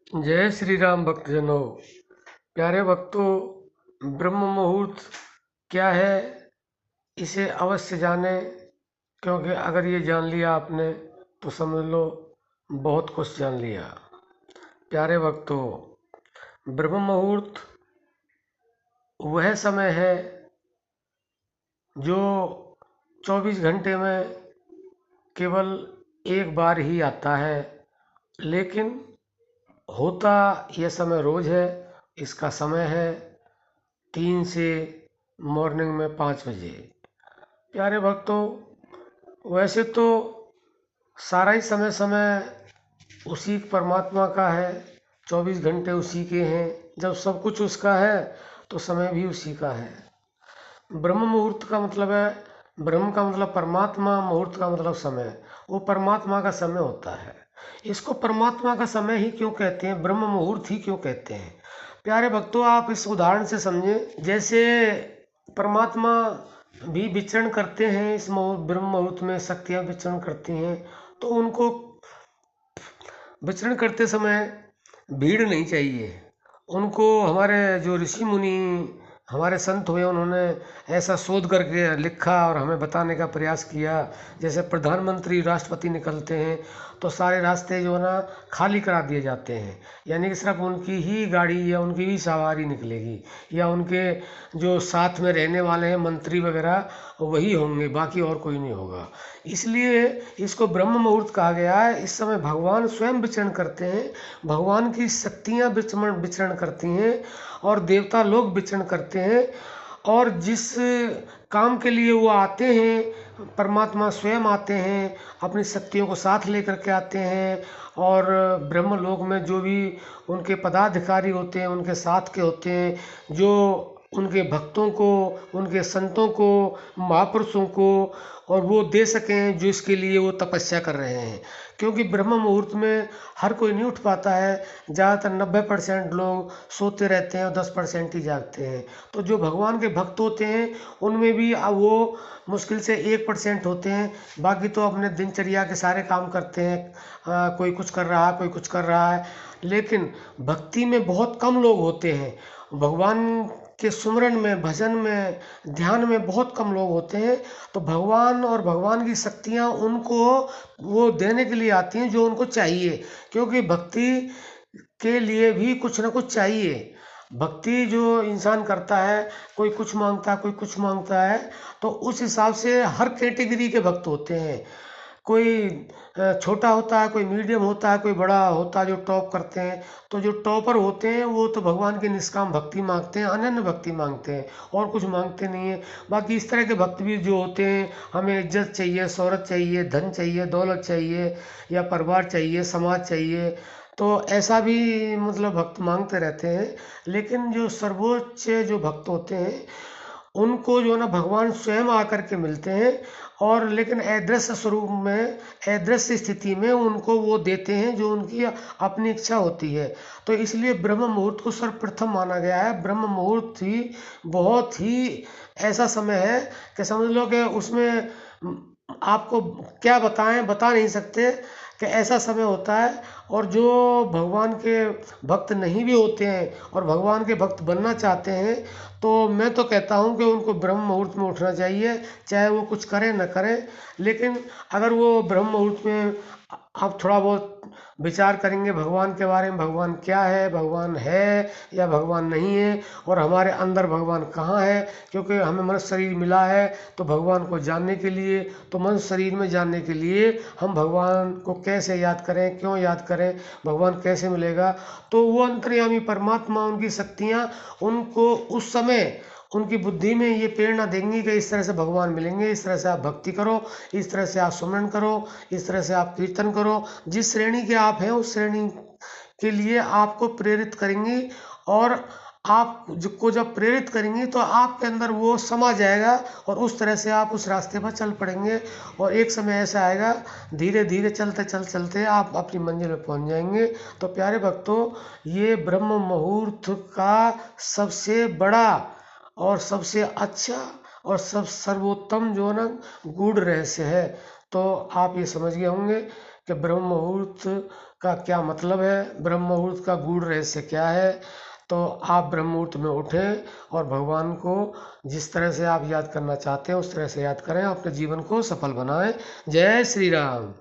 जय श्री राम भक्तजनों। प्यारे भक्तों, ब्रह्म मुहूर्त क्या है इसे अवश्य जानें, क्योंकि अगर ये जान लिया आपने तो समझ लो बहुत कुछ जान लिया। प्यारे भक्तों, ब्रह्म मुहूर्त वह समय है जो 24 घंटे में केवल एक बार ही आता है, लेकिन होता यह समय रोज है। इसका समय है 3 से मॉर्निंग में 5 बजे। प्यारे भक्तों, वैसे तो सारा ही समय समय उसी परमात्मा का है, 24 घंटे उसी के हैं। जब सब कुछ उसका है तो समय भी उसी का है। ब्रह्म मुहूर्त का मतलब है, ब्रह्म का मतलब परमात्मा, मुहूर्त का मतलब समय। वो परमात्मा का समय होता है। इसको परमात्मा का समय ही क्यों कहते हैं, ब्रह्म मुहूर्त ही क्यों कहते हैं? प्यारे भक्तों, आप इस उदाहरण से समझें। जैसे परमात्मा भी विचरण करते हैं, इस ब्रह्म मुहूर्त में शक्तियाँ विचरण करती हैं, तो उनको विचरण करते समय भीड़ नहीं चाहिए। उनको हमारे जो ऋषि मुनि, हमारे संत हुए, उन्होंने ऐसा शोध करके लिखा और हमें बताने का प्रयास किया। जैसे प्रधानमंत्री, राष्ट्रपति निकलते हैं तो सारे रास्ते जो है ना खाली करा दिए जाते हैं, यानी कि सिर्फ उनकी ही गाड़ी या उनकी ही सवारी निकलेगी, या उनके जो साथ में रहने वाले हैं मंत्री वगैरह वही होंगे, बाकी और कोई नहीं होगा। इसलिए इसको ब्रह्म मुहूर्त कहा गया है। इस समय भगवान स्वयं विचरण करते हैं, भगवान की शक्तियाँ विचरण करती हैं और देवता लोग विचरण करते हैं। और जिस काम के लिए वो आते हैं, परमात्मा स्वयं आते हैं, अपनी शक्तियों को साथ लेकर के आते हैं। और ब्रह्मलोक में जो भी उनके पदाधिकारी होते हैं, उनके साथ के होते हैं, जो उनके भक्तों को, उनके संतों को, महापुरुषों को, और वो दे सकें जो इसके लिए वो तपस्या कर रहे हैं। क्योंकि ब्रह्म मुहूर्त में हर कोई नहीं उठ पाता है। ज़्यादातर 90% लोग सोते रहते हैं और 10% ही जागते हैं। तो जो भगवान के भक्त होते हैं उनमें भी अब वो मुश्किल से 1% होते हैं। बाकी तो अपने दिनचर्या के सारे काम करते हैं। कोई कुछ कर रहा है, कोई कुछ कर रहा है, लेकिन भक्ति में बहुत कम लोग होते हैं। भगवान के सुमरन में, भजन में, ध्यान में बहुत कम लोग होते हैं। तो भगवान और भगवान की शक्तियाँ उनको वो देने के लिए आती हैं जो उनको चाहिए। क्योंकि भक्ति के लिए भी कुछ ना कुछ चाहिए। भक्ति जो इंसान करता है, कोई कुछ मांगता है, कोई कुछ मांगता है, तो उस हिसाब से हर कैटेगरी के भक्त होते हैं। कोई छोटा होता है, कोई मीडियम होता है, कोई बड़ा होता है जो टॉप करते हैं। तो जो टॉपर होते हैं वो तो भगवान की निष्काम भक्ति मांगते हैं, अनन्य भक्ति मांगते हैं, और कुछ मांगते नहीं है। बाकी इस तरह के भक्त भी जो होते हैं, हमें इज्जत चाहिए, शोहरत चाहिए, धन चाहिए, दौलत चाहिए, या परिवार चाहिए, समाज चाहिए, तो ऐसा भी मतलब भक्त मांगते रहते हैं। लेकिन जो सर्वोच्च जो भक्त होते हैं उनको जो है ना भगवान स्वयं आकर के मिलते हैं, और लेकिन अदृश्य स्वरूप में, अदृश्य स्थिति में उनको वो देते हैं जो उनकी अपनी इच्छा होती है। तो इसलिए ब्रह्म मुहूर्त को सर्वप्रथम माना गया है। ब्रह्म मुहूर्त ही बहुत ही ऐसा समय है कि समझ लो कि उसमें आपको क्या बताएं, बता नहीं सकते कि ऐसा समय होता है। और जो भगवान के भक्त नहीं भी होते हैं और भगवान के भक्त बनना चाहते हैं, तो मैं तो कहता हूँ कि उनको ब्रह्म मुहूर्त में उठना चाहिए, चाहे वो कुछ करें न करें। लेकिन अगर वो ब्रह्म मुहूर्त में आप थोड़ा बहुत विचार करेंगे भगवान के बारे में, भगवान क्या है, भगवान है या भगवान नहीं है, और हमारे अंदर भगवान कहाँ है, क्योंकि हमें मनुष्य शरीर मिला है तो भगवान को जानने के लिए, तो मनुष्य शरीर में जानने के लिए हम भगवान को कैसे याद करें, क्यों याद करें, भगवान कैसे मिलेगा। तो वो अंतर्यामी परमात्मा, उनकी शक्तियाँ उनको उस समय उनकी बुद्धि में ये प्रेरणा देंगी कि इस तरह से भगवान मिलेंगे, इस तरह से आप भक्ति करो, इस तरह से आप सुमरन करो, इस तरह से आप कीर्तन करो। जिस श्रेणी के आप हैं उस श्रेणी के लिए आपको प्रेरित करेंगी। और आप को जब प्रेरित करेंगी तो आपके अंदर वो समा जाएगा, और उस तरह से आप उस रास्ते पर चल पड़ेंगे। और एक समय ऐसा आएगा, धीरे धीरे चलते चलते आप अपनी मंजिल में पहुंच जाएंगे। तो प्यारे भक्तों, ये ब्रह्म मुहूर्त का सबसे बड़ा और सबसे अच्छा और सब सर्वोत्तम जो है ना गूढ़ रहस्य है। तो आप ये समझ गए होंगे कि ब्रह्म मुहूर्त का क्या मतलब है, ब्रह्म मुहूर्त का गूढ़ रहस्य क्या है। तो आप ब्रह्म मुहूर्त में उठें और भगवान को जिस तरह से आप याद करना चाहते हैं उस तरह से याद करें, अपने जीवन को सफल बनाएं। जय श्री राम।